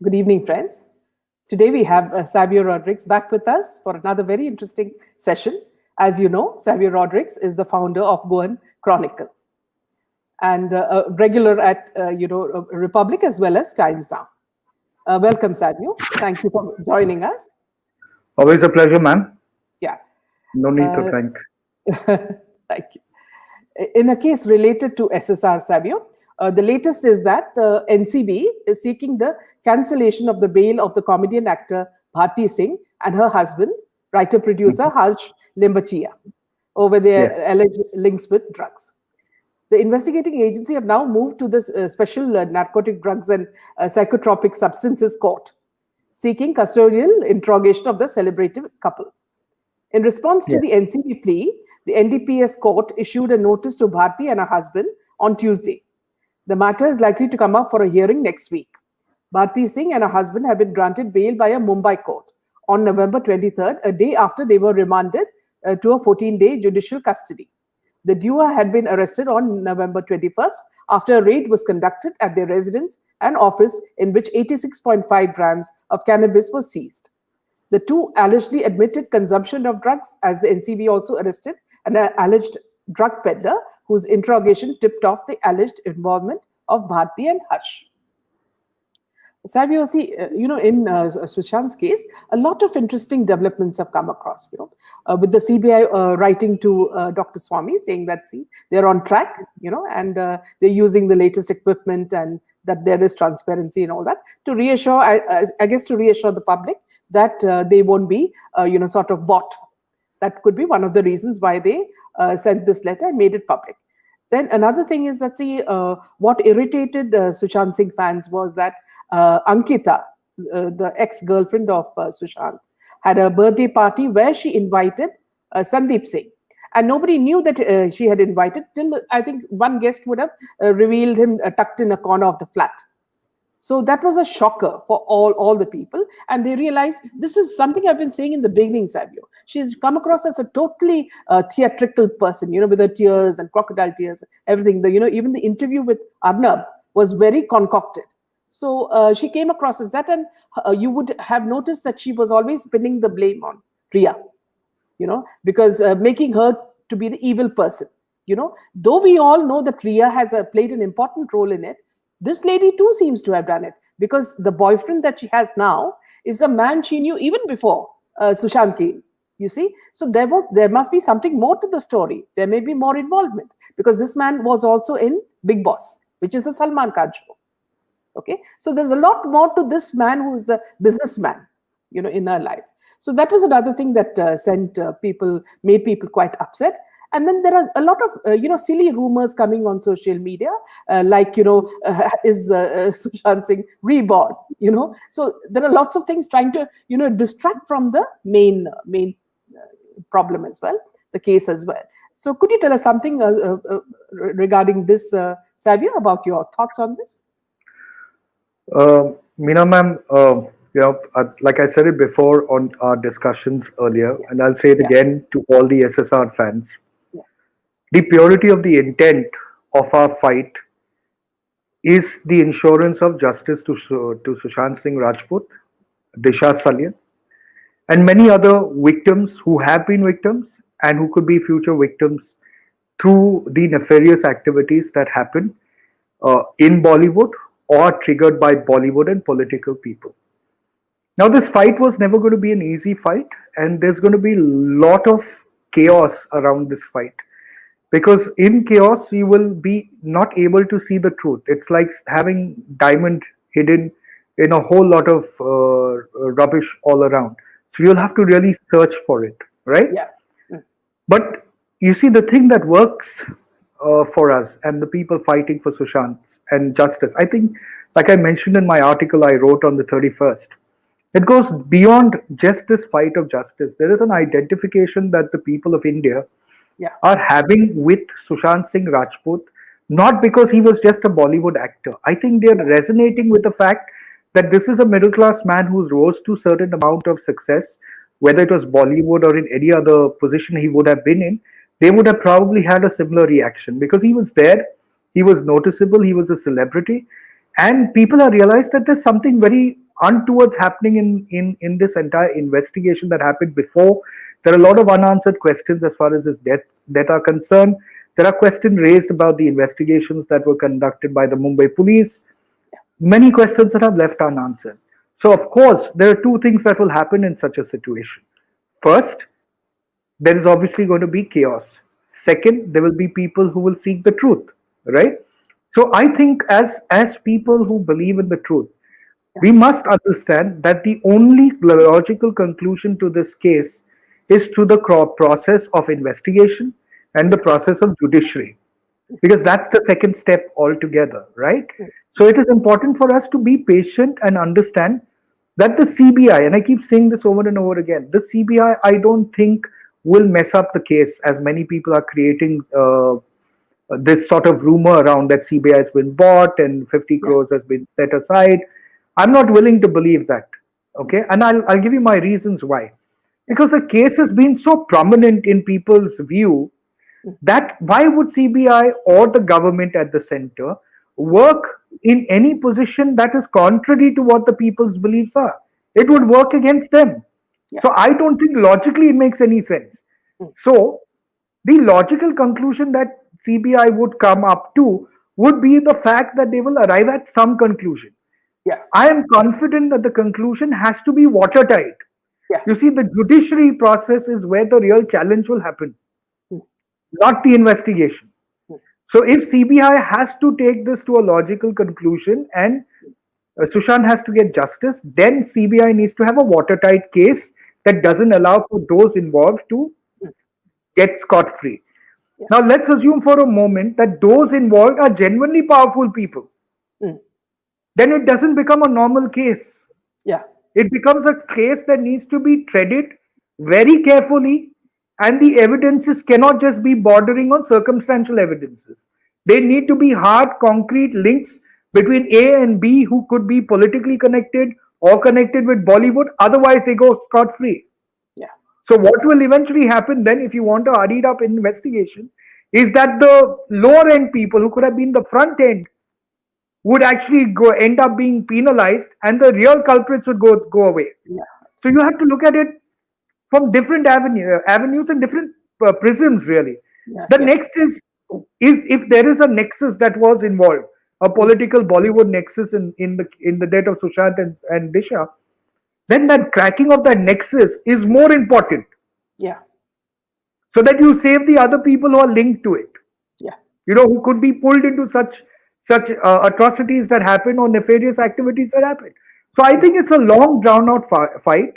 Good evening, friends. Today we have Savio Rodrigues back with us for another very interesting session. As you know, Savio Rodrigues is the founder of Goan Chronicle and a regular at Republic as well as Times Now. Welcome, Savio. Thank you for joining us. Always a pleasure, ma'am. Yeah. No need to thank. Thank you. In a case related to SSR, Savio, the latest is that the NCB is seeking the cancellation of the bail of the comedian actor Bharti Singh and her husband, writer-producer Harsh Limbachia, over their Yes. alleged links with drugs. The investigating agency have now moved to the Special Narcotic Drugs and Psychotropic Substances Court, seeking custodial interrogation of the celebrated couple. In response to Yes. the NCB plea, the NDPS court issued a notice to Bharti and her husband on Tuesday. The matter is likely to come up for a hearing next week. Bharti Singh and her husband have been granted bail by a Mumbai court on November 23rd, a day after they were remanded to a 14-day judicial custody. The duo had been arrested on November 21st after a raid was conducted at their residence and office in which 86.5 grams of cannabis was seized. The two allegedly admitted consumption of drugs, as the NCB also arrested an alleged drug peddler whose interrogation tipped off the alleged involvement of Bharti and Harsh. Savio, see, in Sushant's case, a lot of interesting developments have come across, with the CBI writing to Dr. Swamy saying that, see, they're on track, and they're using the latest equipment and that there is transparency and all that to reassure, I guess, to reassure the public that they won't be, sort of bought. That could be one of the reasons why they sent this letter and made it public. Then another thing is that, see, what irritated Sushant Singh fans was that Ankita, the ex-girlfriend of Sushant, had a birthday party where she invited Sandeep Singh. And nobody knew that she had invited till I think one guest would have revealed him tucked in a corner of the flat. So that was a shocker for all the people. And they realized this is something I've been saying in the beginning, Savio. She's come across as a totally theatrical person, with her tears and crocodile tears, everything. Even the interview with Arnab was very concocted. So she came across as that. And you would have noticed that she was always pinning the blame on Riya, because making her to be the evil person. Though we all know that Riya has played an important role in it, this lady too seems to have done it, because the boyfriend that she has now is the man she knew even before Sushant came. You see, so there must be something more to the story. There may be more involvement, because this man was also in Big Boss, which is a Salman Khan show. Okay, so there's a lot more to this man who is the businessman, in her life. So that was another thing that made people quite upset. And then there are a lot of, silly rumors coming on social media, like, is Sushant Singh reborn, So there are lots of things trying to, distract from the main problem as well, the case as well. So could you tell us something regarding this, Savio, about your thoughts on this? Meena ma'am, like I said it before on our discussions earlier, and I'll say it again to all the SSR fans. The purity of the intent of our fight is the insurance of justice to Sushant Singh Rajput, Disha Salyan, and many other victims who have been victims and who could be future victims through the nefarious activities that happen in Bollywood or triggered by Bollywood and political people. Now, this fight was never going to be an easy fight, and there's going to be a lot of chaos around this fight. Because in chaos, you will be not able to see the truth. It's like having diamond hidden in a whole lot of rubbish all around. So you'll have to really search for it, right? Yeah. But you see, the thing that works for us and the people fighting for Sushant and justice, I think, like I mentioned in my article I wrote on the 31st, it goes beyond just this fight of justice. There is an identification that the people of India are having with Sushant Singh Rajput, not because he was just a Bollywood actor. I think they're resonating with the fact that this is a middle class man who rose to a certain amount of success, whether it was Bollywood or in any other position he would have been in. They would have probably had a similar reaction because he was there, he was noticeable, he was a celebrity, and people have realized that there's something very untowards happening in this entire investigation that happened before. There are a lot of unanswered questions as far as his death are concerned. There are questions raised about the investigations that were conducted by the Mumbai police. Many questions that are left unanswered. So, of course, there are two things that will happen in such a situation. First, there is obviously going to be chaos. Second, there will be people who will seek the truth, right? So I think as people who believe in the truth, we must understand that the only logical conclusion to this case is through the process of investigation and the process of judiciary, because that's the second step altogether, right? So it is important for us to be patient and understand that the CBI, and I keep saying this over and over again, the CBI, I don't think will mess up the case, as many people are creating this sort of rumor around that CBI has been bought and 50 crores has been set aside. I'm not willing to believe that. Okay. And I'll give you my reasons why. Because the case has been so prominent in people's view that why would CBI or the government at the center work in any position that is contrary to what the people's beliefs are? It would work against them. So I don't think logically it makes any sense. So the logical conclusion that CBI would come up to would be the fact that they will arrive at some conclusion. I am confident that the conclusion has to be watertight. You see, the judiciary process is where the real challenge will happen, not the investigation. So if CBI has to take this to a logical conclusion and Sushant has to get justice, then CBI needs to have a watertight case that doesn't allow for those involved to get scot-free. Now let's assume for a moment that those involved are genuinely powerful people. Then it doesn't become a normal case. It becomes a case that needs to be treaded very carefully, and the evidences cannot just be bordering on circumstantial evidences. They need to be hard, concrete links between A and B who could be politically connected or connected with Bollywood. Otherwise, they go scot-free. So what will eventually happen then, if you want a hurried up investigation, is that the lower end people who could have been the front end would actually end up being penalized, and the real culprits would go away. So you have to look at it from different avenues and different prisms, really. The next is if there is a nexus that was involved, a political Bollywood nexus in the death of Sushant and Disha, then that cracking of that nexus is more important. So that you save the other people who are linked to it. Who could be pulled into such atrocities that happen or nefarious activities that happen. So I think it's a long drawn out fight.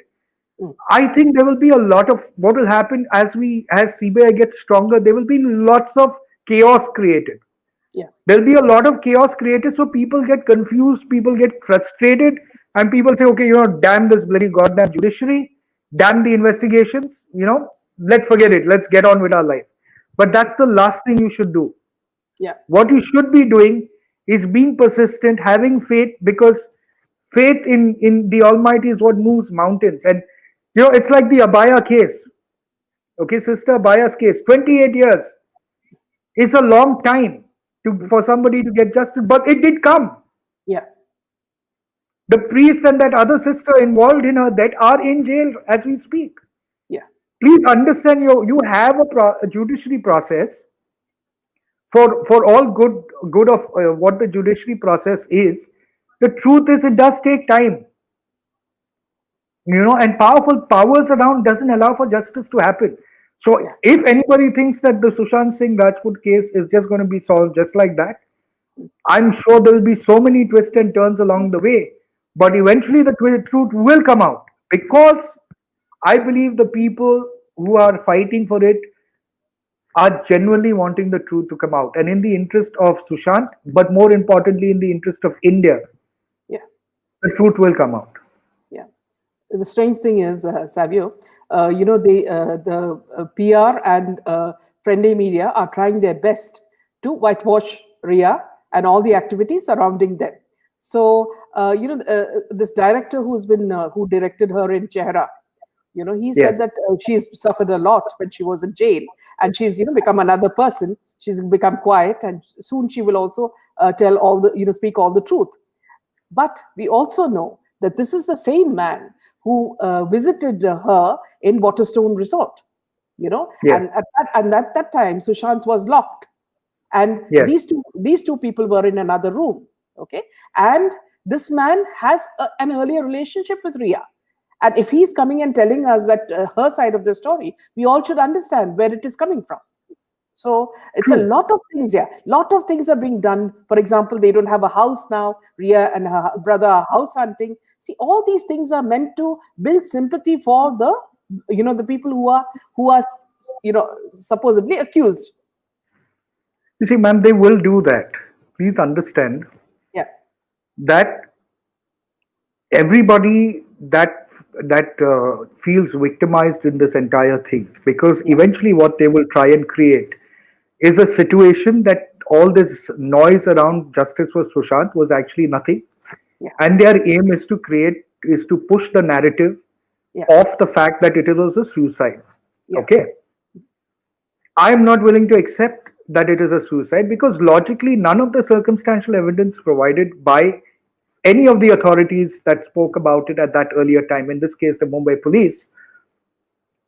I think there will be a lot of what will happen as CBI gets stronger. There will be lots of chaos created. There will be a lot of chaos created, so people get confused, people get frustrated, and people say, okay, damn this bloody goddamn judiciary, damn the investigations, let's forget it, let's get on with our life. But that's the last thing you should do. What you should be doing is being persistent, having faith, because faith in the Almighty is what moves mountains. And it's like the Abaya case. Okay, Sister Abaya's case, 28 years is a long time for somebody to get justice, but it did come. The priest and that other sister involved in her death are in jail as we speak. Please understand, you have a judiciary process for all good of what the judiciary process is. The truth is, it does take time. And powerful powers around doesn't allow for justice to happen. So if anybody thinks that the Sushant Singh Rajput case is just going to be solved just like that, I'm sure there will be so many twists and turns along the way. But eventually the truth will come out, because I believe the people who are fighting for it are genuinely wanting the truth to come out, and in the interest of Sushant, but more importantly in the interest of India, the truth will come out. The strange thing is, Savio, the PR and friendly media are trying their best to whitewash Ria and all the activities surrounding them. So, this director who directed her in Chehra, he said that she's suffered a lot when she was in jail, and she's, become another person. She's become quiet, and soon she will also tell speak all the truth. But we also know that this is the same man who visited her in Waterstone Resort, Yes. and at that time Sushant was locked, and Yes. these two people were in another room, okay, and this man has an earlier relationship with Ria, and if he's coming and telling us that her side of the story, we all should understand where it is coming from. So it's a True. lot of things. Yeah, lot of things are being done. For example, they don't have a house now. Ria and her brother are house hunting. See, all these things are meant to build sympathy for the people who are supposedly accused. You see, ma'am, they will do that. Please understand Yeah, that everybody that feels victimized in this entire thing, because yeah, eventually what they will try and create is a situation that all this noise around justice for Sushant was actually nothing, yeah, and their aim is to push the narrative yeah, of the fact that it was a suicide. yeah, Okay, I am not willing to accept that it is a suicide, because logically none of the circumstantial evidence provided by any of the authorities that spoke about it at that earlier time, in this case the Mumbai police,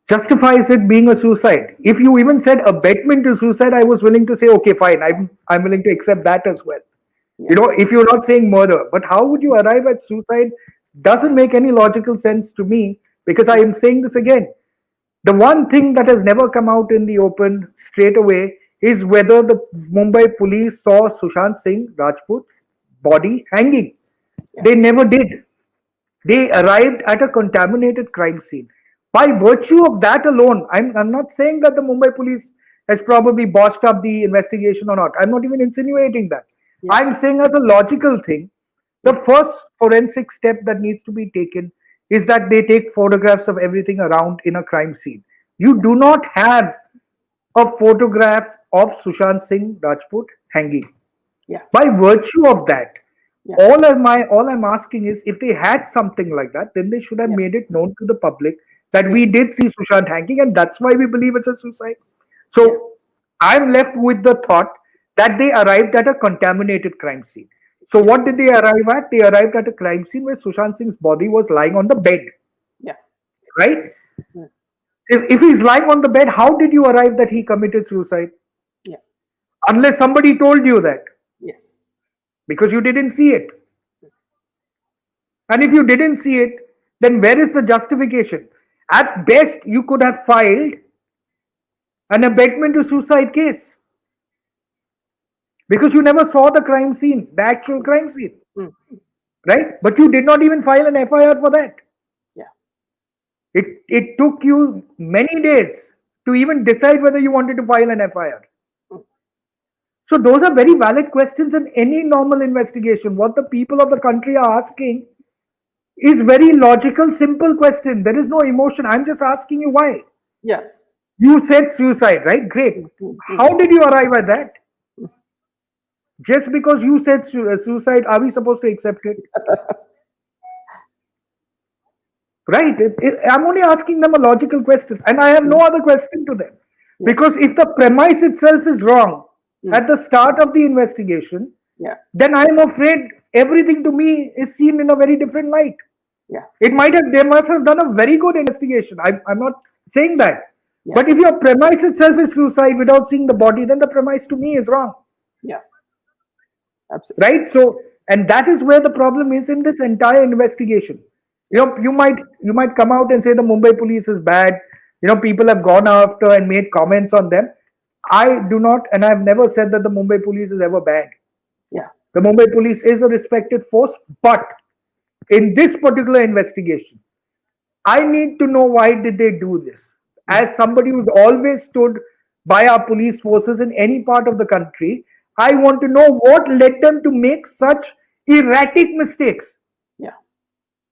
justifies it being a suicide. If you even said abetment to suicide, I was willing to say, okay, fine, I'm willing to accept that as well. yeah, If you're not saying murder, but how would you arrive at suicide doesn't make any logical sense to me, because I yeah, am saying this again. The one thing that has never come out in the open straight away is whether the Mumbai police saw Sushant Singh Rajput's body hanging. yeah, They never did. They arrived at a contaminated crime scene. By virtue of that alone, I'm not saying that the Mumbai police has probably botched up the investigation or not. I'm not even insinuating that. yeah, I'm saying, as a logical thing, the yeah, first forensic step that needs to be taken is that they take photographs of everything around in a crime scene. You do not have a photograph of Sushant Singh Rajput hanging. yeah, By virtue of that, yeah, all I'm asking is, if they had something like that, then they should have yeah, made it known to the public that we yes, did see Sushant hanging, and that's why we believe it's a suicide. yeah, So I'm left with the thought that they arrived at a contaminated crime scene. So yeah, what did they arrive at? They arrived at a crime scene where Sushant Singh's body was lying on the bed, yeah, right? yeah, If he's lying on the bed, how did you arrive that he committed suicide? yeah, Unless somebody told you that, yes, because you didn't see it. And if you didn't see it, then where is the justification? At best, you could have filed an abetment to suicide case, because you never saw the crime scene, the actual crime scene, mm, right? But you did not even file an FIR for that. yeah, It took you many days to even decide whether you wanted to file an FIR. mm, So those are very valid questions in any normal investigation. What the people of the country are asking is very logical, simple question. There is no emotion. I'm just asking you why. yeah, You said suicide, right? Great. mm, mm, mm. How did you arrive at that? Just because you said suicide, are we supposed to accept it? Right? I'm only asking them a logical question, and I have no other question to them. Yeah, Because if the premise itself is wrong mm, at the start of the investigation, yeah, then I'm afraid everything to me is seen in a very different light. yeah, They must have done a very good investigation. I'm not saying that. yeah, But if your premise itself is suicide without seeing the body, then the premise to me is wrong. yeah, absolutely. Right? So, and that is where the problem is in this entire investigation. You might come out and say the Mumbai police is bad. People have gone after and made comments on them. I do not, and I've never said that the Mumbai police is ever bad. Yeah, The Mumbai police is a respected force, but in this particular investigation, I need to know, why did they do this? mm, As somebody who's always stood by our police forces in any part of the country, I want to know what led them to make such erratic mistakes. yeah,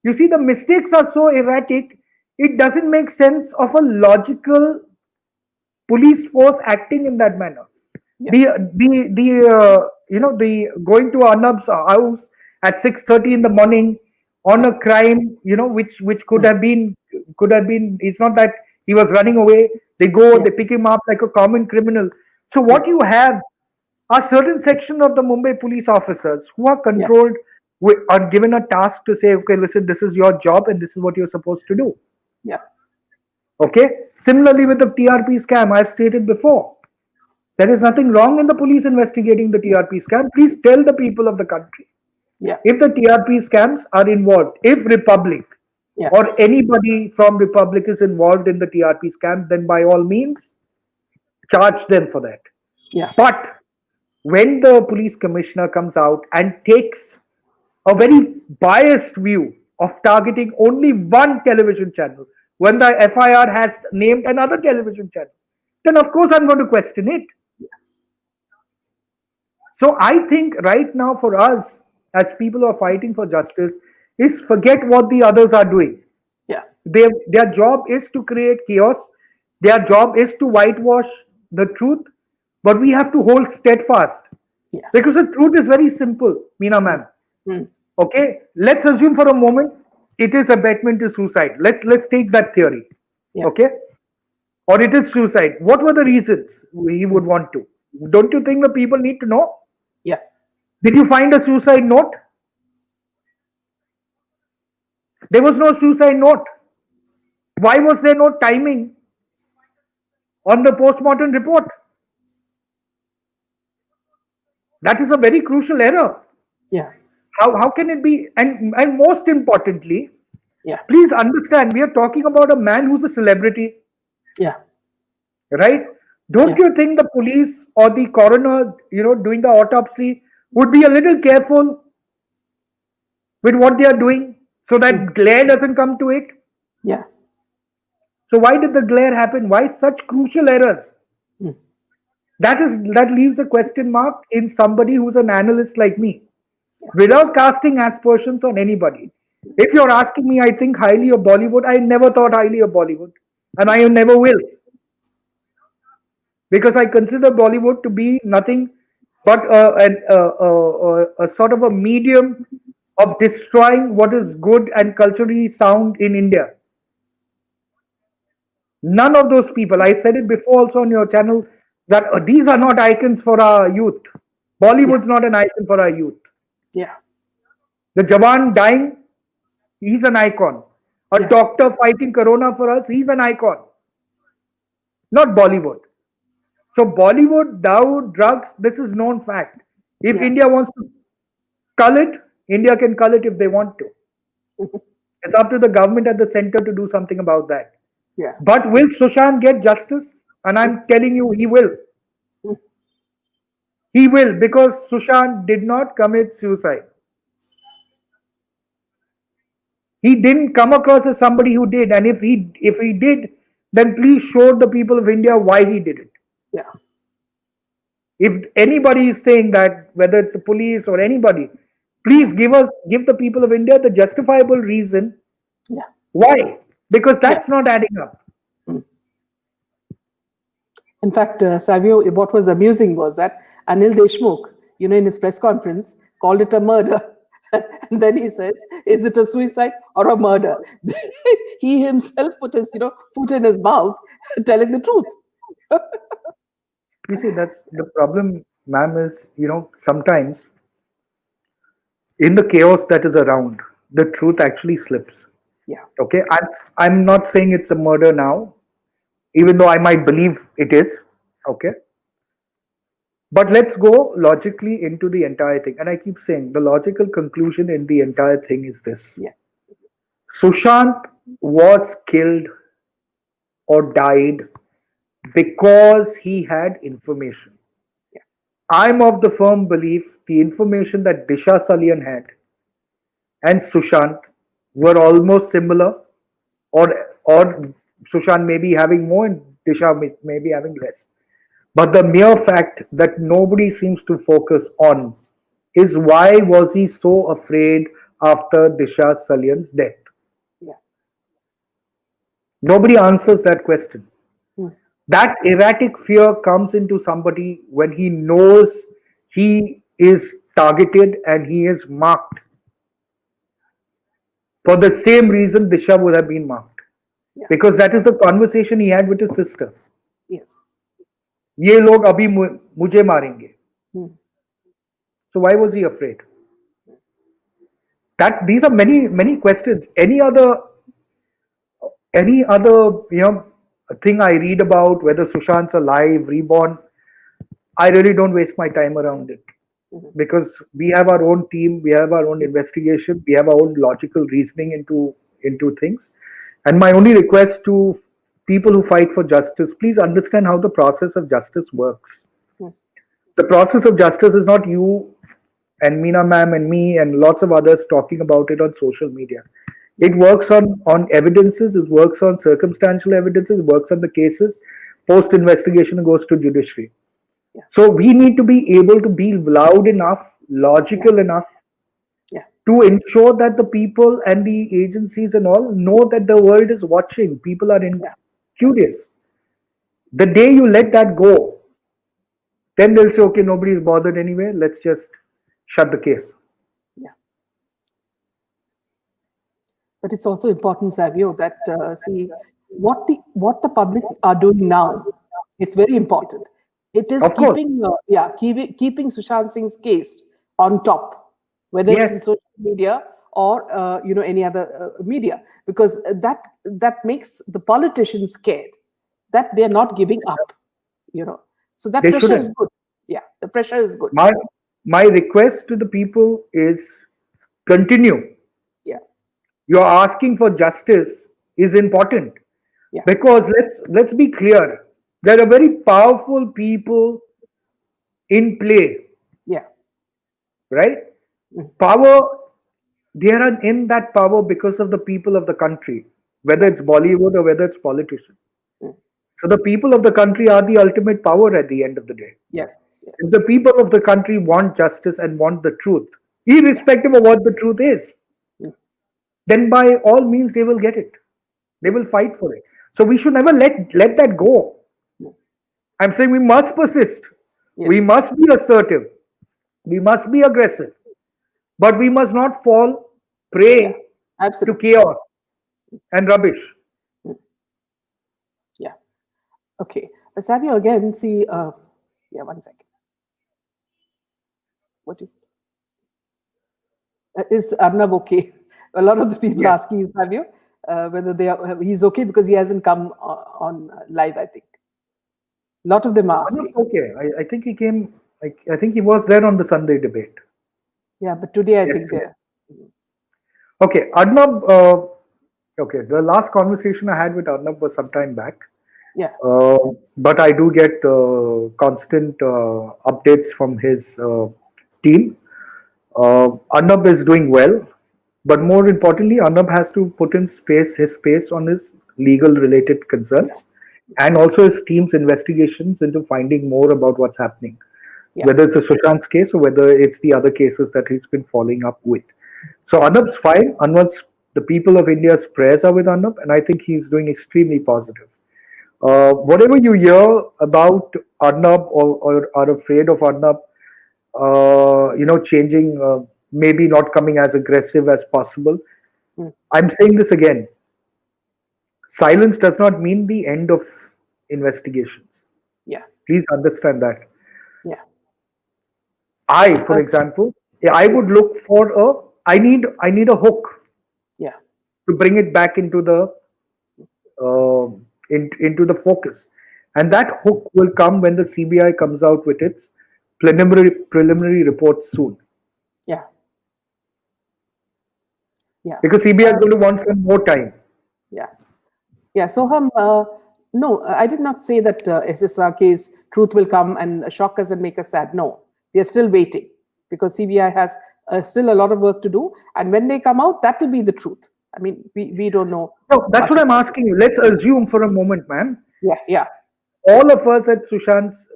You see, the mistakes are so erratic, it doesn't make sense of a logical police force acting in that manner. yeah, The going to Arnab's house at 6:30 in the morning on yeah, a crime, which could mm, have been. It's not that he was running away. They go, yeah, they pick him up like a common criminal. So yeah, what you have are certain section of the Mumbai police officers who are yeah, controlled we are given a task to say, okay, listen, this is your job and this is what you're supposed to do. Yeah. Okay. Similarly, with the TRP scam, I've stated before, there is nothing wrong in the police investigating the TRP scam. Please tell the people of the country Yeah. if the TRP scams are involved. If Republic Yeah. or anybody from Republic is involved in the TRP scam, then by all means, charge them for that. Yeah. But when the police commissioner comes out and takes a very biased view of targeting only one television channel, when the FIR has named another television channel, then of course I'm going to question it. So I think right now for us, as people who are fighting for justice, is forget what the others are doing. Yeah. Their job is to create chaos. Their job is to whitewash the truth. But we have to hold steadfast. Yeah. Because the truth is very simple, Meena ma'am. Mm. Okay, let's assume for a moment it is abetment to suicide. Let's take that theory. Yeah. Okay, or it is suicide. What were the reasons he would want to? Don't you think the people need to know? Yeah. Did you find a suicide note? There was no suicide note. Why was there no timing on the post-mortem report? That is a very crucial error. Yeah. How can it be? And most importantly, Yeah. please understand, we are talking about a man who's a celebrity, Yeah. right? Don't Yeah. you think the police or the coroner, doing the autopsy would be a little careful with what they are doing so that glare doesn't come to it? Yeah. So why did the glare happen? Why such crucial errors? Mm. That leaves a question mark in somebody who's an analyst like me, without casting aspersions on anybody. If you're asking me, I think highly of Bollywood. I never thought highly of Bollywood, and I never will, because I consider Bollywood to be nothing but a sort of a medium of destroying what is good and culturally sound in India. None of those people, I said it before also on your channel, that these are not icons for our youth. Bollywood's not an icon for our youth. Yeah. The Jawan dying, he's an icon. A doctor fighting corona for us, he's an icon. Not Bollywood. So Bollywood, Dawood, drugs, this is known fact. If India wants to cull it, India can cull it if they want to. It's up to the government at the center to do something about that. Yeah. But will Sushant get justice? And I'm telling you, he will. He will, because Sushant did not commit suicide. He didn't come across as somebody who did. And if he did, then please show the people of India why he did it. Yeah. If anybody is saying that, whether it's the police or anybody, please give the people of India the justifiable reason. Yeah. Why? Because that's not adding up. In fact, Savio, what was amusing was that Anil Deshmukh, in his press conference, called it a murder. And then he says, is it a suicide or a murder? He himself put his, foot in his mouth, telling the truth. You see, that's the problem, ma'am, is, sometimes in the chaos that is around, the truth actually slips. Yeah. Okay. I'm not saying it's a murder now, even though I might believe it is. Okay. But let's go logically into the entire thing. And I keep saying the logical conclusion in the entire thing is this. Yeah. Sushant was killed or died because he had information. Yeah. I'm of the firm belief the information that Disha Salian had and Sushant were almost similar, or Sushant may be having more and Disha may be having less. But the mere fact that nobody seems to focus on is why was he so afraid after Disha Salian's death? Yeah. Nobody answers that question. Hmm. That erratic fear comes into somebody when he knows he is targeted and he is marked. For the same reason Disha would have been marked. Yeah. Because that is the conversation he had with his sister. Yes. ये लोग अभी मुझे मारेंगे. Hmm. So why was he afraid? That these are many questions. Any other thing I read about, whether Sushant's alive, reborn, I really don't waste my time around it, Mhm. because we have our own team, we have our own investigation, we have our own logical reasoning into things. And my only request to people who fight for justice, please understand how the process of justice works. Mhm. The process of justice is not you and Meena ma'am and me and lots of others talking about it on social media. Yeah. It works on evidences, it works on circumstantial evidences, it works on the cases. Post investigation goes to judiciary. Yeah. So we need to be able to be loud enough, Yeah. logical enough Yeah. to ensure that the people and the agencies and all know that the world is watching. People are Yeah. curious. The day you let that go, then they'll say, okay, nobody is bothered anyway. Let's just shut the case. Yeah. But it's also important, Savio, that see what the public are doing now. It's very important. It is Of course. keeping Sushant Singh's case on top, whether it's in Yes, social media or any other media, because that makes the politicians scared that they are not giving up. So that they pressure is shouldn't. good. Yeah, the pressure is good. My request to the people is continue. Yeah, Your asking for justice is important, yeah, because let's be clear. There are very powerful people in play, yeah, right? mm, Power, they are in that power because of the people of the country, whether yeah, it's Bollywood or whether it's politicians. mm, So the people of the country are the ultimate power at the end of the day. yes, If yes, the people of the country want justice and want the truth, yeah, irrespective of what the truth is, mm, then by all means they will get it. They will yes, fight for it. So we should never let that go. mm, I'm saying we must persist. We yes, must be assertive. We must be aggressive. But we must not fall yeah, prey to absolutely, chaos and rubbish. mm, yeah. Okay, Savio, again, see, yeah, one second. What is Arnab okay? A lot of the people Yes. asking Savio whether he's okay because he hasn't come on live. I think a lot of them are Anup, asking. okay. I think he came, I think he was there on the Sunday debate. Yeah, but today I Yes. think they're. Okay. Arnab, okay. The last conversation I had with Arnab was some time back. Yeah, Uh, but I do get constant updates from his team. Arnab is doing well, but more importantly, Arnab has to put in his space on his legal related yeah, concerns, and also his team's investigations into finding more about what's happening, yeah, whether it's a Sushant's case or whether it's the other cases that he's been following up with. So Arnab's fine. Arnab's the people of India's prayers are with Arnab, and I think he's doing extremely positive. Whatever you hear about Arnab, or are afraid of Arnab, changing, maybe not coming as aggressive as possible. mm, I'm saying this again. Silence does not mean the end of investigations. yeah, Please understand that. yeah, For example, yeah, I yeah, would look for I need a hook yeah, to bring it back uh, into the focus, and that hook will come when the CBI comes out with its preliminary report soon, yeah, yeah. because CBI is going to want some more time. Yeah. Yeah, Soham, no, I did not say that SSR case truth will come and shock us and make us sad. No, we are still waiting because CBI has still a lot of work to do. And when they come out, that will be the truth. I mean, we don't know No, that's much what I'm about it. asking you. Let's assume for a moment, man, Yeah, yeah, all of us at Sushant's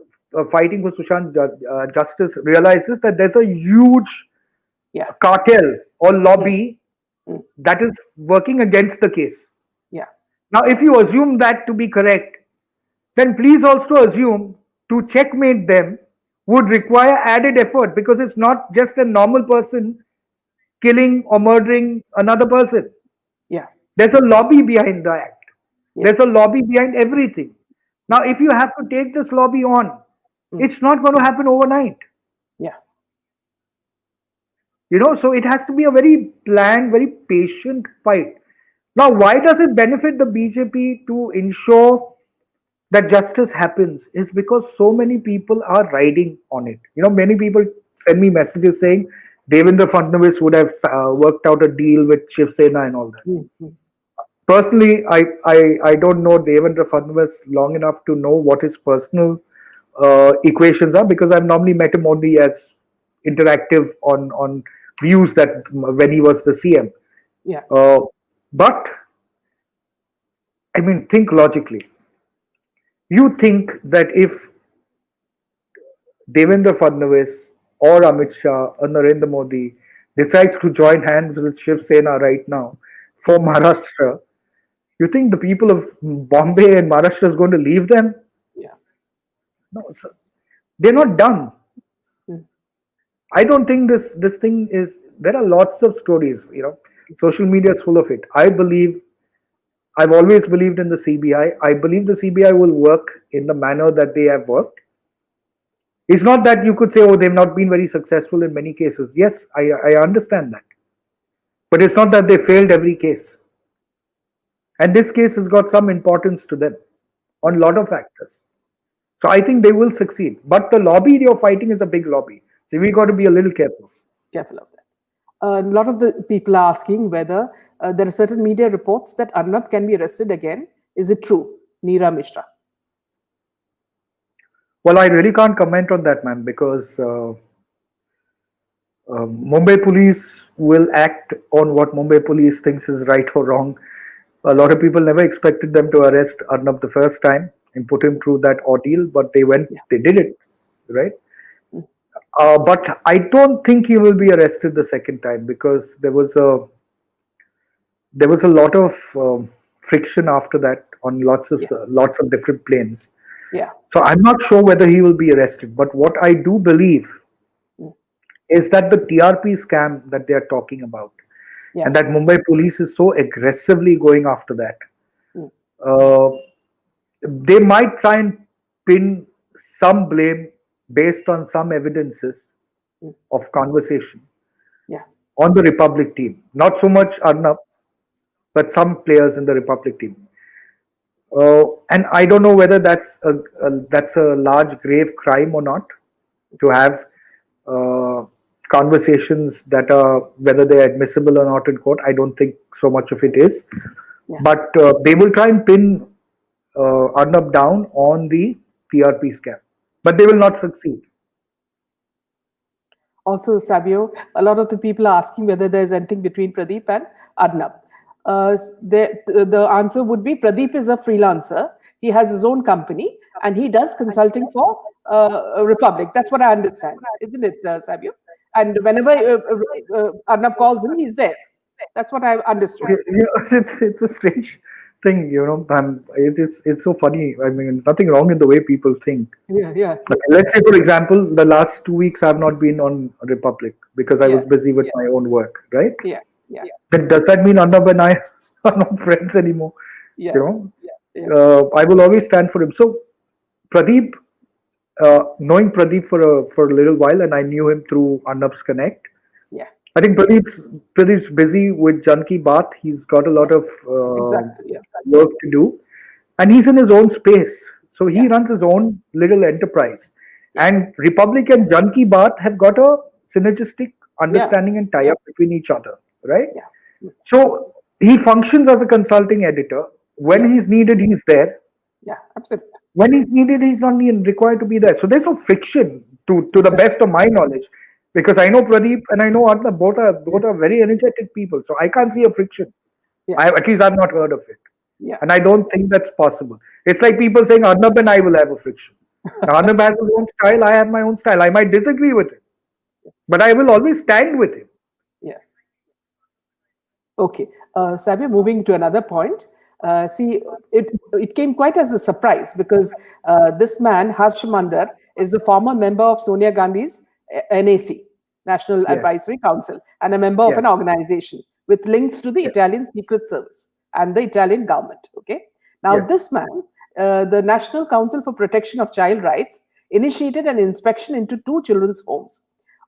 fighting for Sushant justice realizes that there's a huge yeah, cartel or mm, lobby mm, that is working against the case. yeah, Now, if you assume that to be correct, then please also assume to checkmate them would require added effort, because it's not just a normal person killing or murdering another person. yeah, There's a lobby behind the act. yeah, There's a lobby behind everything. Now, if you have to take this lobby on, mm, it's not going to happen overnight. yeah, So it has to be a very planned, very patient fight. Now, why does it benefit the BJP to ensure that justice happens? Is because so many people are riding on it. Many people send me messages saying Devendra Fadnavis would have worked out a deal with Shiv Sena and all that. Mm-hmm. Personally, I don't know Devendra Fadnavis long enough to know what his personal equations are, because I've normally met him only as interactive on views that when he was the CM. Yeah. But I mean, think logically. You think that if Devendra Fadnavis or Amit Shah or Narendra Modi decides to join hands with Shiv Sena right now for Maharashtra, you think the people of Bombay and Maharashtra is going to leave them? Yeah. No, they're not done. Mm. I don't think this thing is. There are lots of stories. Social media is full of it. I've always believed in the CBI. I believe the CBI will work in the manner that they have worked. It's not that you could say, oh, they've not been very successful in many cases. Yes, I understand that. But it's not that they failed every case. And this case has got some importance to them on a lot of factors. So I think they will succeed. But the lobby you're fighting is a big lobby. So we got to be a little careful. Careful of that. A lot of the people are asking whether there are certain media reports that Arnab can be arrested again. Is it true? Neera Mishra. Well, I really can't comment on that, ma'am, because Mumbai police will act on what Mumbai police thinks is right or wrong. A lot of people never expected them to arrest Arnab the first time and put him through that ordeal, but they did it, right? But I don't think he will be arrested the second time, because there was a lot of friction after that on lots of different planes. Yeah. So I'm not sure whether he will be arrested. But what I do believe is that the TRP scam that they are talking about, and that Mumbai police is so aggressively going after that, they might try and pin some blame based on some evidences of conversation on the Republic team. Not so much Arnab, but some players in the Republic team. And I don't know whether that's a large grave crime or not, to have conversations that are, whether they're admissible or not in court. I don't think so much of it is. But they will try and pin Arnab down on the TRP scam, but they will not succeed. Also, Savio, a lot of the people are asking whether there's anything between Pradeep and Arnab. The answer would be Pradeep is a freelancer. He has his own company and he does consulting for Republic. That's what I understand, isn't it, Savio? And whenever Arnab calls him, he's there. That's what I understood. It's a strange thing, it's so funny. I mean, nothing wrong in the way people think. Yeah. Okay, let's say, for example, the last 2 weeks I've not been on Republic because I was busy with my own work, right? Yeah. Then does that mean Arnab and I are not friends anymore? I will always stand for him. So Pradeep, knowing Pradeep for a little while, and I knew him through Arnab's Connect. I think Pradeep's busy with Janki Baat. He's got a lot of work to do, and he's in his own space. So he runs his own little enterprise. And Republic and Janki Baat have got a synergistic understanding and tie-up between each other, right? So he functions as a consulting editor. When he's needed, he's there. Yeah, absolutely. When he's needed, he's not required to be there. So there's no friction, to the best of my knowledge. Because I know Pradeep and I know Arnab, both are very energetic people. So I can't see a friction. At least I've not heard of it. And I don't think that's possible. It's like people saying Arnab and I will have a friction. Now, Arnab has his own style, I have my own style. I might disagree with him, but I will always stand with him. Okay. Savio, moving to another point. See, it came quite as a surprise because this man, Harsh Mandar, is the former member of Sonia Gandhi's NAC, National Advisory Council, and a member of an organization with links to the Italian Secret Service and the Italian government. Okay. Now, this man, the National Council for Protection of Child Rights, initiated an inspection into 2 children's homes.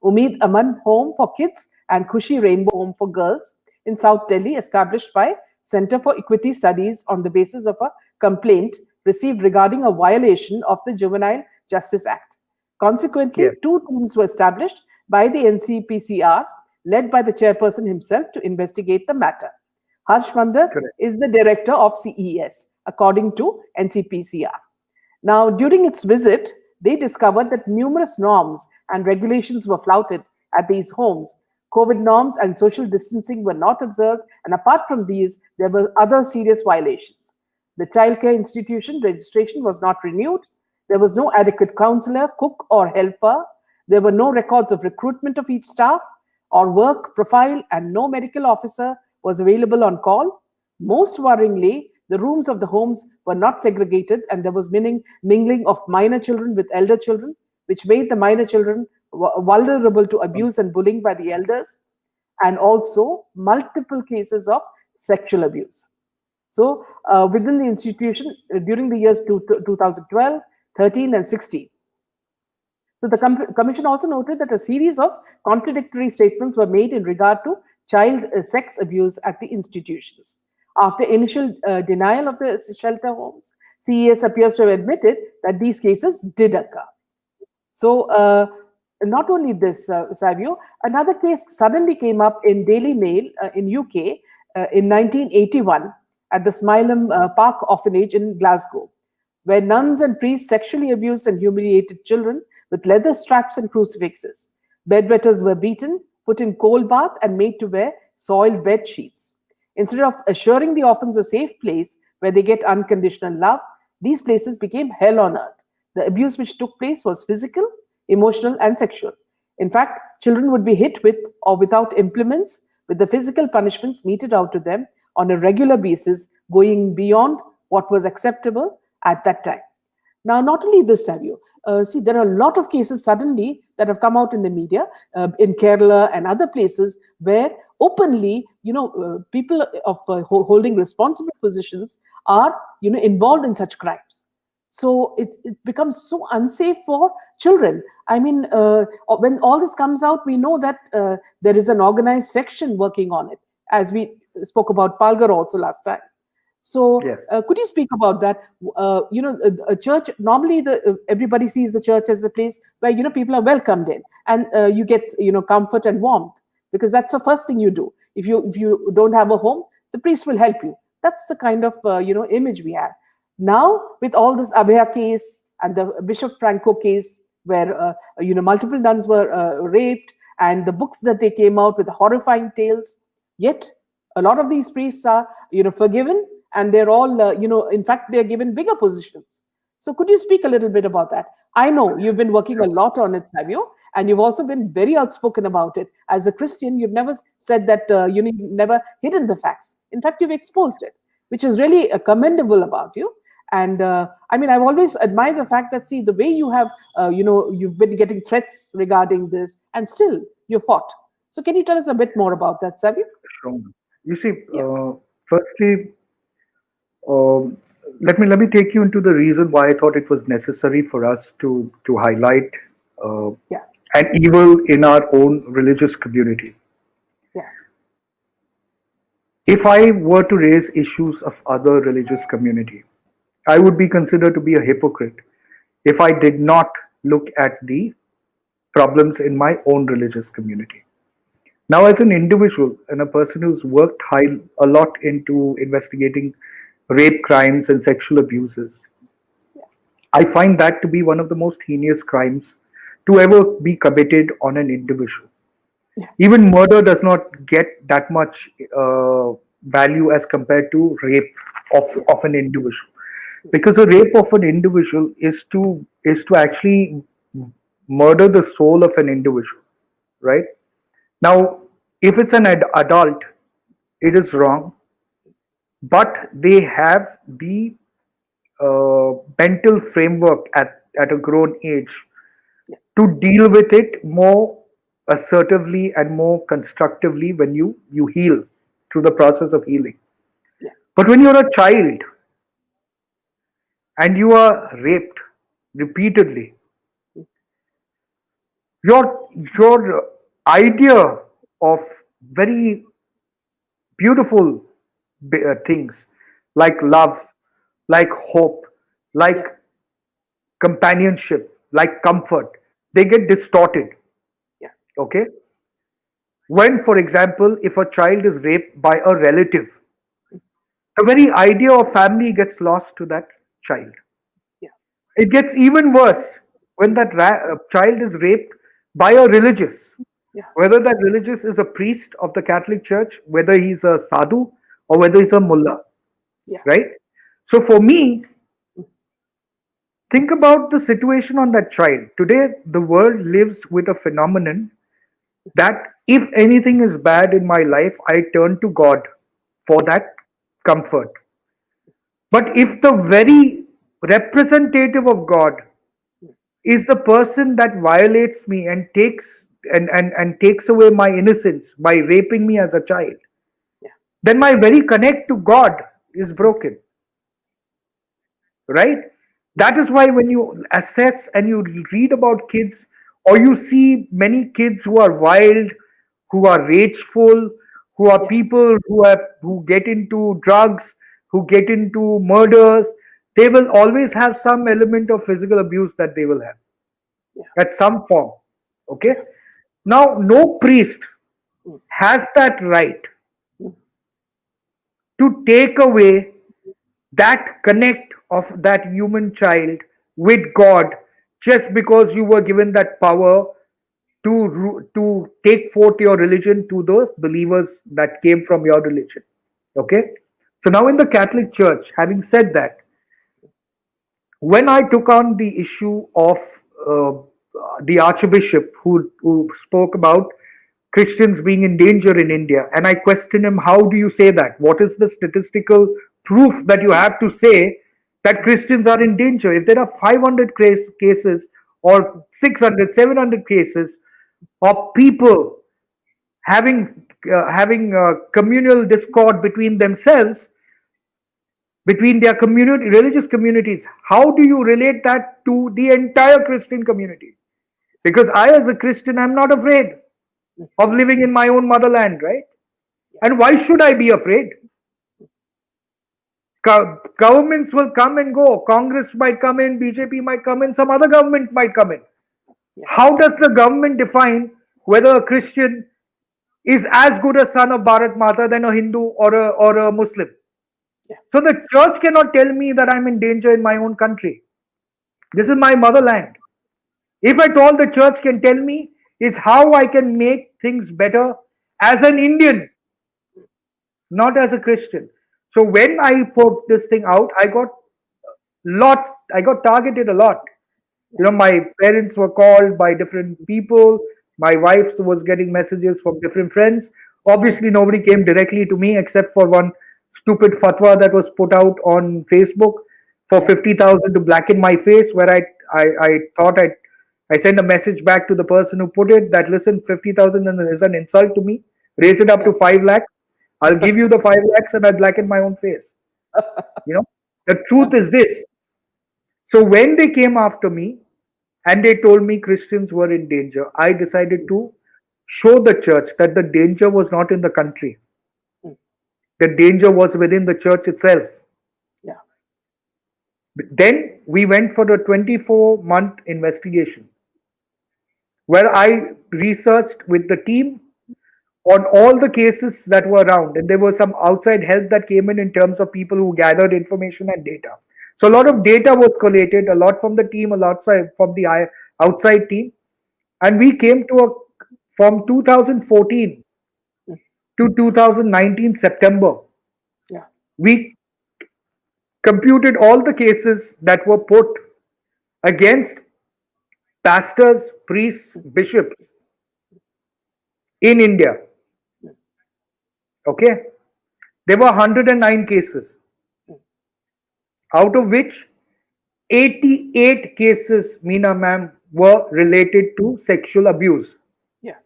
Umeed Aman Home for Kids and Khushi Rainbow Home for Girls in South Delhi, established by Center for Equity Studies on the basis of a complaint received regarding a violation of the Juvenile Justice Act. Consequently, Yes, two teams were established by the NCPCR, led by the chairperson himself, to investigate the matter. Harsh Mandar correct. is the director of CES, according to NCPCR. Now, during its visit, they discovered that numerous norms and regulations were flouted at these homes. COVID norms and social distancing were not observed, and apart from these, there were other serious violations. The childcare institution registration was not renewed. There was no adequate counselor, cook, or helper. There were no records of recruitment of each staff or work profile, and no medical officer was available on call. Most worryingly, the rooms of the homes were not segregated, and there was mingling of minor children with elder children, which made the minor children vulnerable to abuse and bullying by the elders, and also multiple cases of sexual abuse. So, within the institution, during the years 2012, 13, and 16, so the commission also noted that a series of contradictory statements were made in regard to child sex abuse at the institutions. After initial denial of the shelter homes, CES appears to have admitted that these cases did occur. So, not only this, Savio, another case suddenly came up in Daily Mail in UK in 1981 at the Smileham Park Orphanage in Glasgow, where nuns and priests sexually abused and humiliated children with leather straps and crucifixes. Bedwetters were beaten, put in cold bath, and made to wear soiled bed sheets. Instead of assuring the orphans a safe place where they get unconditional love, these places became hell on earth. The abuse which took place was physical, emotional, and sexual. In fact, children would be hit with or without implements, with the physical punishments meted out to them on a regular basis, going beyond what was acceptable at that time. Now, not only this, Savio, see, there are a lot of cases suddenly that have come out in the media in Kerala and other places where openly, people of holding responsible positions are, involved in such crimes. So it becomes so unsafe for children. I mean, when all this comes out, we know that there is an organized section working on it, as we spoke about Palgar also last time. So, Yes, could you speak about that? A church normally everybody sees the church as a place where people are welcomed in, and you get comfort and warmth, because that's the first thing you do. If you don't have a home, the priest will help you. That's the kind of image we have now with all this Abhaya case and the Bishop Franco case, where multiple nuns were raped, and the books that they came out with horrifying tales. Yet a lot of these priests are forgiven, and they're all in fact they're given bigger positions. So could you speak a little bit about that? I know you've been working a lot on it, Savio, and you've also been very outspoken about it. As a Christian, you've never said that you've never hidden the facts. In fact, you've exposed it, which is really commendable about you. And I mean, I've always admired the fact that, see, the way you have you've been getting threats regarding this, and still you fought. So can you tell us a bit more about that, Savio? sure. You see, Yeah. firstly, um, let me take you into the reason why I thought it was necessary for us to highlight uh, Yeah. an evil in our own religious community. Yeah. If I were to raise issues of other religious community, I would be considered to be a hypocrite if I did not look at the problems in my own religious community. Now, as an individual and a person who's worked a lot into investigating rape crimes and sexual abuses, I find that to be one of the most heinous crimes to ever be committed on an individual. Yeah. Even murder does not get that much value as compared to rape Yeah. of an individual, because a rape of an individual is to actually murder the soul of an individual, right? Now, if it's an adult, it is wrong, but they have the mental framework at a grown age to deal with it more assertively and more constructively when you heal through the process of healing. Yeah. But when you're a child and you are raped repeatedly, your idea of very beautiful things like love, like hope, like Yeah. companionship, like comfort. They get distorted. Yeah. Okay. When, for example, if a child is raped by a relative, the very idea of family gets lost to that child. Yeah. It gets even worse when that child is raped by a religious, Yeah. whether that religious is a priest of the Catholic Church, whether he's a sadhu or whether he's a mullah, Yeah. right? So for me, think about the situation on that child. Today, the world lives with a phenomenon that if anything is bad in my life, I turn to God for that comfort. But if the very representative of God is the person that violates me and takes away my innocence by raping me as a child, Yeah. then my very connect to God is broken, right? That is why when you assess and you read about kids, or you see many kids who are wild, who are rageful, who are Yeah. people who get into drugs, who get into murders, they will always have some element of physical abuse that they will have Yeah. at some form. Okay. Yeah. Now, no priest Mm. has that right Mm. to take away that connect of that human child with God just because you were given that power to take forth your religion to the believers that came from your religion. Okay. So now in the Catholic Church, having said that, when I took on the issue of uh, the Archbishop who spoke about Christians being in danger in India, and I questioned him, how do you say that? What is the statistical proof that you have to say that Christians are in danger? If there are 500 cases or 600, 700 cases of people having communal discord between themselves, between their community, religious communities, how do you relate that to the entire Christian community? Because I, as a Christian, I'm not afraid of living in my own motherland, right? Yeah. And why should I be afraid? Governments will come and go. Congress might come in, BJP might come in, some other government might come in. Yeah. How does the government define whether a Christian is as good a son of Bharat Mata than a Hindu or a Muslim? Yeah. So the church cannot tell me that I'm in danger in my own country. This is my motherland. If at all the church can tell me is how I can make things better as an Indian, not as a Christian. So when I put this thing out, I got targeted a lot. My parents were called by different people. My wife was getting messages from different friends. Obviously, nobody came directly to me except for one stupid fatwa that was put out on Facebook for Yeah. 50,000 to blacken my face, where I thought I sent a message back to the person who put it that listen, 50,000 is an insult to me. Raise it up Yeah. to 5 lakhs. I'll give you the 5 lakhs and I'll blacken my own face. You know, the truth is this. So when they came after me and they told me Christians were in danger, I decided to show the church that the danger was not in the country. Mm. The danger was within the church itself. Yeah. Then we went for the 24-month investigation where I researched with the team on all the cases that were around, and there was some outside help that came in terms of people who gathered information and data. So a lot of data was collated, a lot from the team, a lot from the outside team, and we came to a from 2014 Mm. to 2019 September. Yeah. We computed all the cases that were put against pastors, priests, bishops in India. Mm. Okay, there were 109 cases, Mm. out of which 88 cases, Meena ma'am, were related to sexual abuse. Yeah.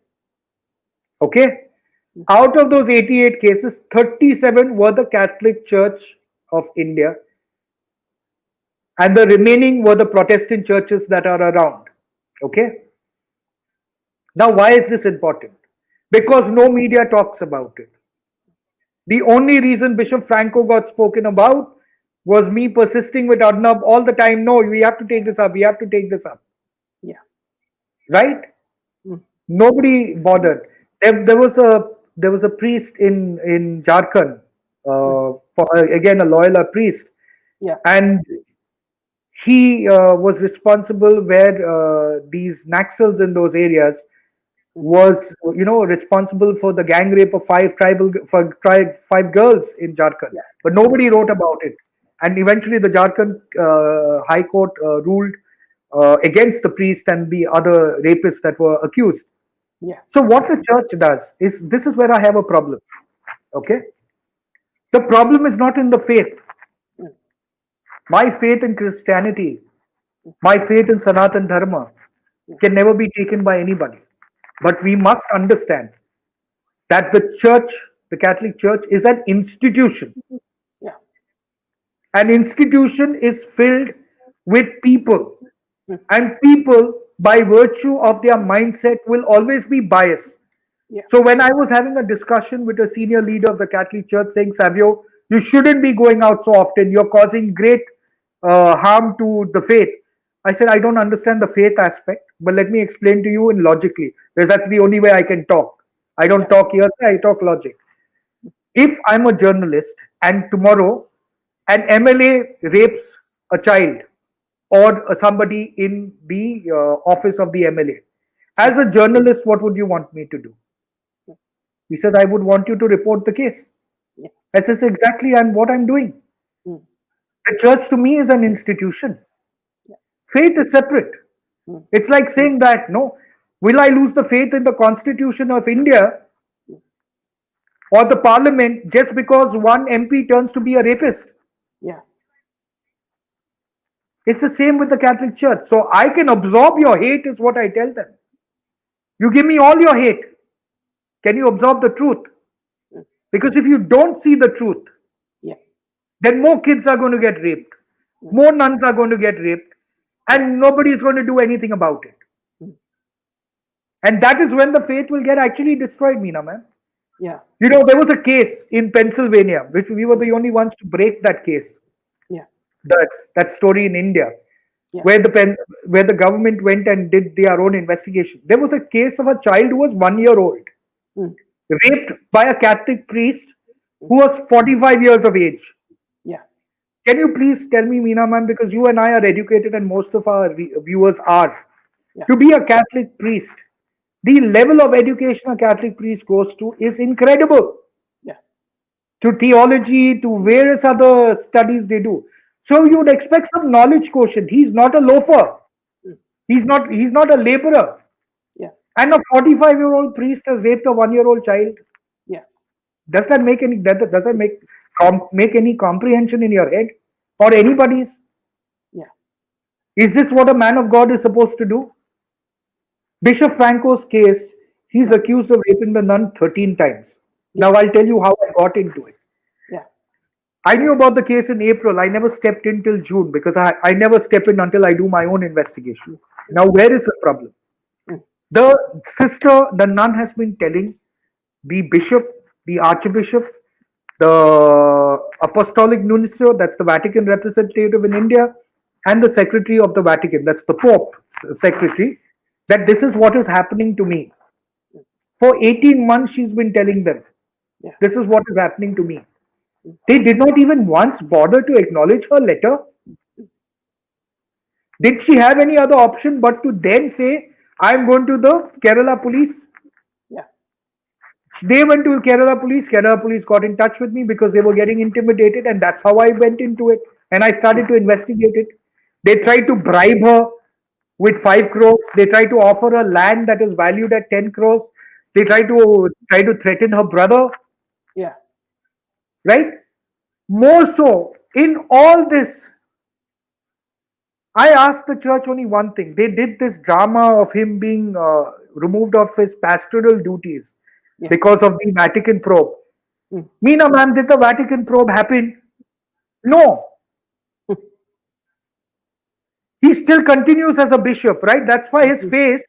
Okay, Mm. out of those 88 cases, 37 were the Catholic Church of India, and the remaining were the Protestant churches that are around. Okay, now why is this important? because no media talks about it. The only reason Bishop Franco got spoken about was me persisting with Arnab all the time. No, we have to take this up. We have to take this up. Yeah. Right? Mm. Nobody bothered. There was a priest in Jharkhand, again a loyal priest, Yeah. and he was responsible where these Naxals in those areas was responsible for the gang rape of five girls in Jharkhand, Yeah. but nobody wrote about it. And eventually, the Jharkhand High Court ruled against the priest and the other rapists that were accused. Yeah. So what the church does is, this is where I have a problem. Okay, the problem is not in the faith. Mm. My faith in Christianity, my faith in Sanatan Dharma can never be taken by anybody. But we must understand that the church, the Catholic Church, is an institution. Yeah. An institution is filled with people, Mm. and people, by virtue of their mindset, will always be biased. Yeah. So when I was having a discussion with a senior leader of the Catholic Church saying, Savio, you shouldn't be going out so often. You're causing great harm to the faith. I said, I don't understand the faith aspect, but let me explain to you in logically, because that's the only way I can talk. I don't talk here, I talk logic. If I'm a journalist and tomorrow an MLA rapes a child or somebody in the office of the MLA, as a journalist, what would you want me to do? He said, I would want you to report the case. Yeah. I said, exactly, and what I'm doing. Mm. The church to me is an institution. Yeah. Faith is separate. Mm. It's like saying that, no, will I lose the faith in the Constitution of India or the Parliament just because one MP turns to be a rapist? Yeah. It's the same with the Catholic Church. So I can absorb your hate, is what I tell them. You give me all your hate. Can you absorb the truth? Mm. Because if you don't see the truth, Yeah. then more kids are going to get raped, more nuns are going to get raped, and nobody is going to do anything about it. Mm. And that is when the faith will get actually destroyed, Meena, man. Yeah. You know, there was a case in Pennsylvania, which we were the only ones to break that case. Yeah. That story in India, Yeah. where the government went and did their own investigation. There was a case of a child who was 1 year old, Mm. raped by a Catholic priest who was 45 years of age. Yeah. Can you please tell me, Meena ma'am, because you and I are educated and most of our viewers are, Yeah. to be a Catholic priest, the level of education a Catholic priest goes to is incredible. Yeah. To theology, to various other studies they do. So you would expect some knowledge quotient. He's not a loafer. Mm. He's not a laborer. Yeah. And a 45-year-old priest has raped a 1 year old child. Yeah. Does that make any comprehension in your head or anybody's? Yeah. Is this what a man of God is supposed to do? Bishop Franco's case, he's accused of raping the nun 13 times. Now I'll tell you how I got into it. Yeah. I knew about the case in April. I never stepped in till June because I never step in until I do my own investigation. Now, where is the problem? Mm. The nun has been telling the bishop, the archbishop, the apostolic nuncio, that's the Vatican representative in India, and the secretary of the Vatican, that's the Pope secretary, that this is what is happening to me. For 18 months, she's been telling them, Yeah. this is what is happening to me. They did not even once bother to acknowledge her letter. Did she have any other option but to then say, I'm going to the Kerala police? Yeah. They went to Kerala police got in touch with me because they were getting intimidated, and that's how I went into it. And I started to investigate it. They tried to bribe her with 5 crores. They tried to offer her land that is valued at 10 crores. They tried to threaten her brother. Yeah. Right? More so, in all this, I asked the church only one thing. They did this drama of him being removed of his pastoral duties because of the Vatican probe. Mm. Meena ma'am, did the Vatican probe happen? No. He still continues as a bishop, right? That's why his face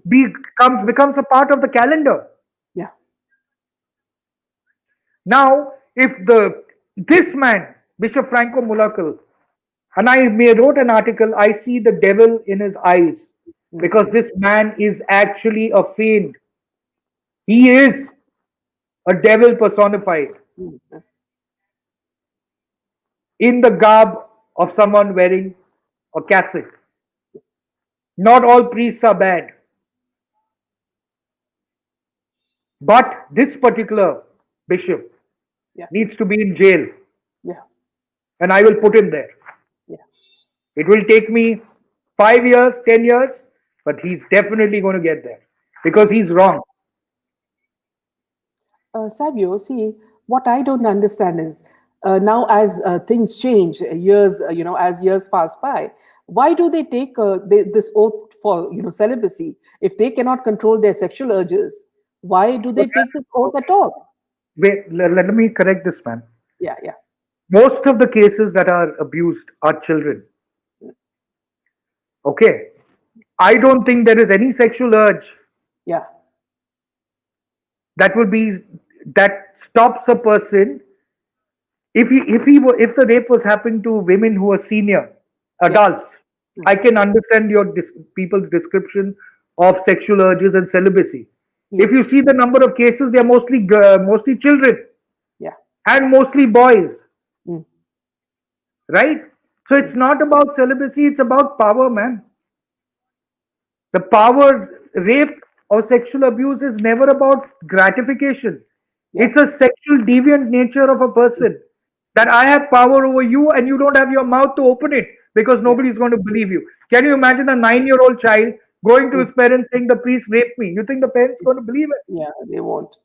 becomes a part of the calendar. Now, if this man, Bishop Franco Mulakal, and wrote an article, I see the devil in his eyes because this man is actually a fiend. He is a devil personified in the garb of someone wearing a cassock. Not all priests are bad, but this particular bishop Yeah. needs to be in jail, Yeah. and I will put him there. Yeah. It will take me 5 years, 10 years, but he's definitely going to get there because he's wrong. Savio, see, what I don't understand is now as things change, years, as years pass by, why do they take this oath for, celibacy if they cannot control their sexual urges? Why do But they take this oath at all? wait, let me correct this, man. Yeah, yeah, Most of the cases that are abused are children. Okay. I don't think there is any sexual urge yeah, that would be that stops a person if the rape was happening to women who are senior yeah, adults. I can understand your people's description of sexual urges and celibacy. mm, If you see the number of cases, they are mostly children yeah, and mostly boys, mm, right? So it's not about celibacy; it's about power, man. The power, rape or sexual abuse is never about gratification. yeah, It's a sexual deviant nature of a person that I have power over you and you don't have your mouth to open it because yeah, nobody's going to believe you. Can you imagine a 9-year-old child going to mm, his parents saying the priest raped me? You think the parents going to believe it? yeah, they won't.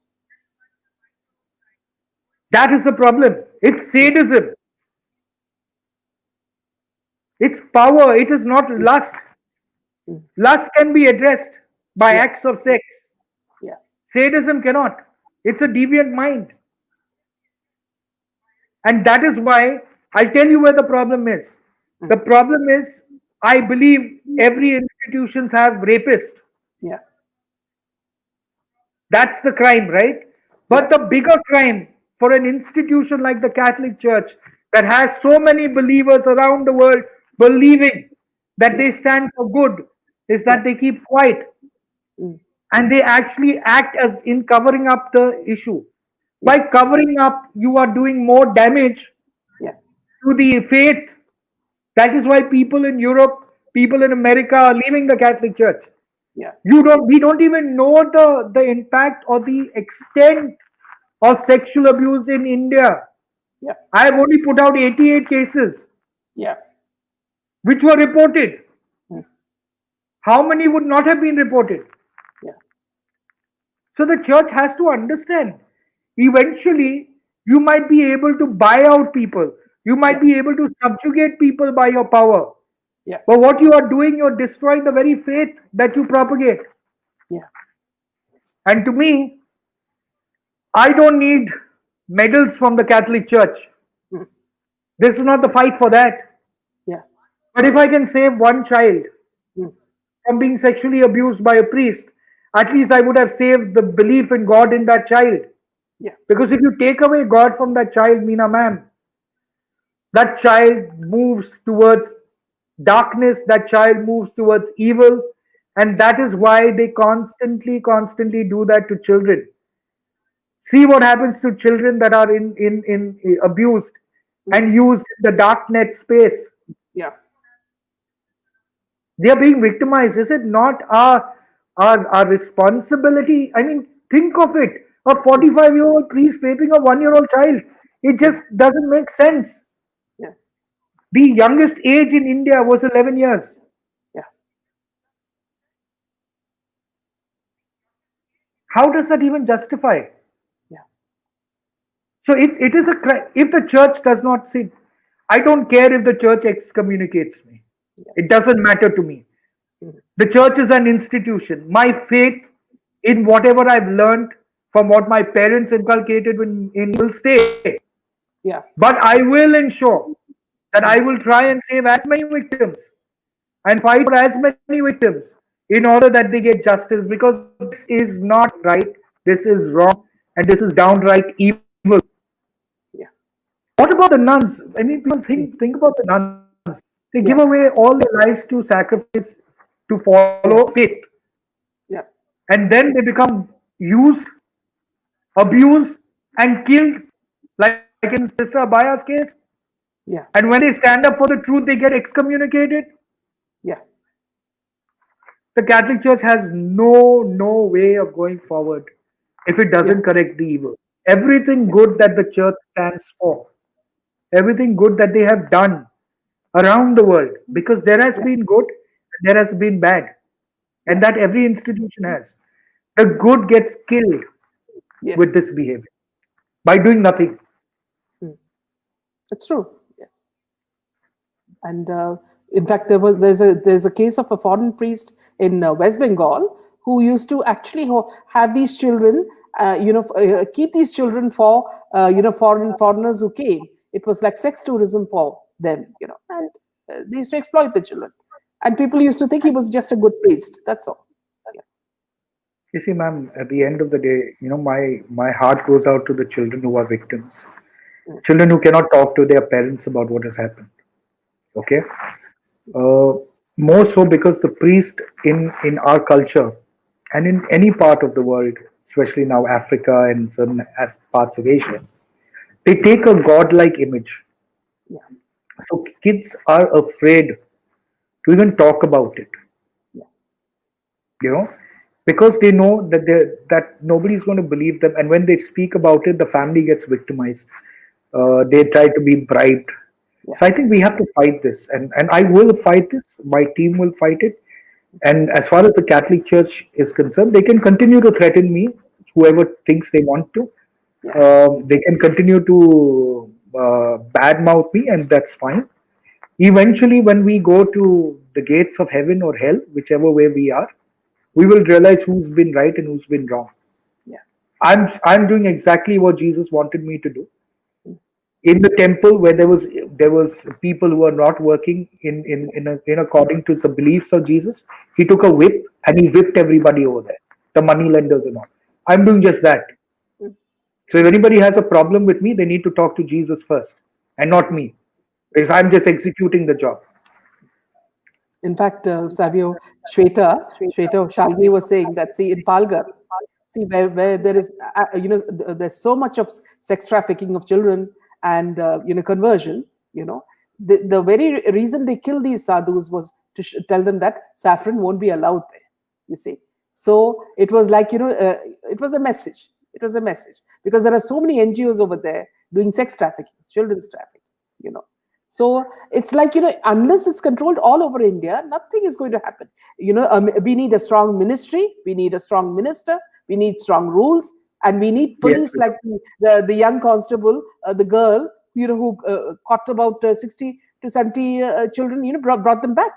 That is the problem. It's Yeah, sadism. It's power. It is not mm, lust. mm, Lust can be addressed by yeah, acts of sex. yeah, Sadism cannot. It's a deviant mind. And that is why I'll tell you where the problem is. mm, The problem is, I believe every institutions have rapists. yeah, That's the crime, right? yeah, But the bigger crime for an institution like the Catholic Church that has so many believers around the world believing that yeah, they stand for good is yeah, that they keep quiet mm, and they actually act as in covering up the issue. yeah, By covering up, you are doing more damage yeah, to the faith. That is why people in Europe, people in America are leaving the Catholic Church. yeah, We don't even know the impact or the extent of sexual abuse in India. yeah, I have only put out 88 cases yeah, which were reported. mm, How many would not have been reported? yeah, So the church has to understand. Eventually, you might be able to buy out people. You yeah, might be able to subjugate people by your power. yeah, But what you are doing, you're destroying the very faith that you propagate. yeah, And to me, I don't need medals from the Catholic Church. mm, This is not the fight for that. yeah, But if I can save one child mm, from being sexually abused by a priest, at least I would have saved the belief in God in that child. yeah, Because if you take away God from that child, Meena ma'am, that child moves towards darkness, that child moves towards evil, and that is why they constantly do that to children. See what happens to children that are in abused mm, and used in the dark net space. yeah, They are being victimized. Is it not our responsibility? I mean, think of it. A 45-year-old priest raping a 1-year-old child. It mm, just doesn't make sense. yeah, The youngest age in India was 11 years. yeah, How does that even justify? yeah, So it is a crime. If the church does not see, I don't care if the church excommunicates me. yeah, It doesn't matter to me. mm, The church is an institution. My faith in whatever I've learned from what my parents inculcated in will stay. yeah, But I will ensure that I mm, will try and save as many victims and fight for as many victims in order that they get justice because this is not right, this is wrong, and this is downright evil. What about the nuns? I mean, people think about the nuns. They give Yeah, away all their lives to sacrifice, to follow yeah, faith, yeah, and then they become used, abused, and killed, like in Sister Abaya's case. yeah, And when they stand up for the truth, they get excommunicated. yeah, The Catholic Church has no way of going forward if it yeah, doesn't correct the evil. Everything yeah, good that the church stands for, everything good that they have done around the world, because there has yeah, been good, there has been bad, and yeah, that every institution has. The good gets killed with yes, this behavior by doing nothing. mm, it's true. Yes. And in fact, there's a case of a foreign priest in West Bengal who used to actually have these children, keep these children for foreigners who came. It was like sex tourism for them, and they used to exploit the children. And people used to think he was just a good priest. That's all. Yeah. You see, ma'am, at the end of the day, my heart goes out to the children who are victims, Mm. children who cannot talk to their parents about what has happened. Okay, uh, more so because the priest in our culture and in any part of the world, especially now Africa and certain parts of Asia, they take a godlike image. Yeah. So kids are afraid to even talk about it, Yeah. you know, because they know that nobody is going to believe them, and when they speak about it, the family gets victimized. They try to be bribed. Yeah. So I think we have to fight this, and I will fight this. My team will fight it. And as far as the Catholic Church is concerned, they can continue to threaten me, whoever thinks they want to. Yeah. They can continue to badmouth me, and that's fine. Eventually, when we go to the gates of heaven or hell, whichever way we are, we will realize who's been right and who's been wrong. Yeah. I'm doing exactly what Jesus wanted me to do. Mm. In the temple where there was people who are not working in according to the beliefs of Jesus, he took a whip and he whipped everybody over there, the money lenders and all. I'm doing just that. Mm. So if anybody has a problem with me, they need to talk to Jesus first and not me, because I'm just executing the job. In fact, Savio, Shweta Shalini was saying that, see, in Palghar, see, where there is, there's so much of sex trafficking of children and, conversion, the very reason they killed these sadhus was to tell them that saffron won't be allowed there, you see. So it was like, it was a message. It was a message because there are so many NGOs over there doing sex trafficking, children's trafficking, you know. So it's like, unless it's controlled all over India, nothing is going to happen. We need a strong ministry, we need a strong minister, we need strong rules, and we need Yes, police like the young constable, the girl, who caught about 60 to 70 children, brought them back,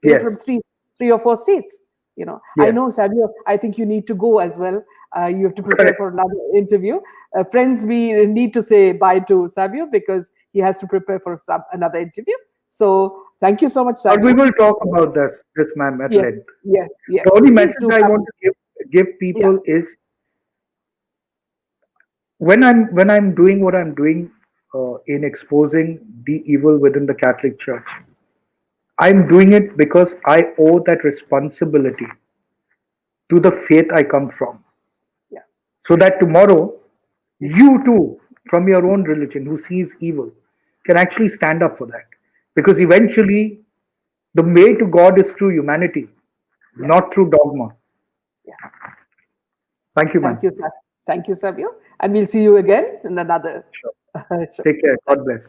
yes, from three or four states. I yes. know, Savio, I think you need to go as well. You have to prepare Correct. for another interview. Friends, we need to say bye to Savio because he has to prepare for another interview. So thank you so much, But we Savio. will talk about this, ma'am, at Yes, length. yes, The yes. only Please message do I come. want to give Yeah, people is when I'm doing what I'm doing in exposing the evil within the Catholic Church, I'm doing it because I owe that responsibility to the faith I come from, yeah, so that tomorrow you too, from your own religion, who sees evil, can actually stand up for that. Because eventually, the way to God is through humanity, yeah, not through dogma. yeah. Thank you, Thank ma'am. you, Thank you, Savio. And we'll see you again in another Sure. show. Take care. Thank God bless.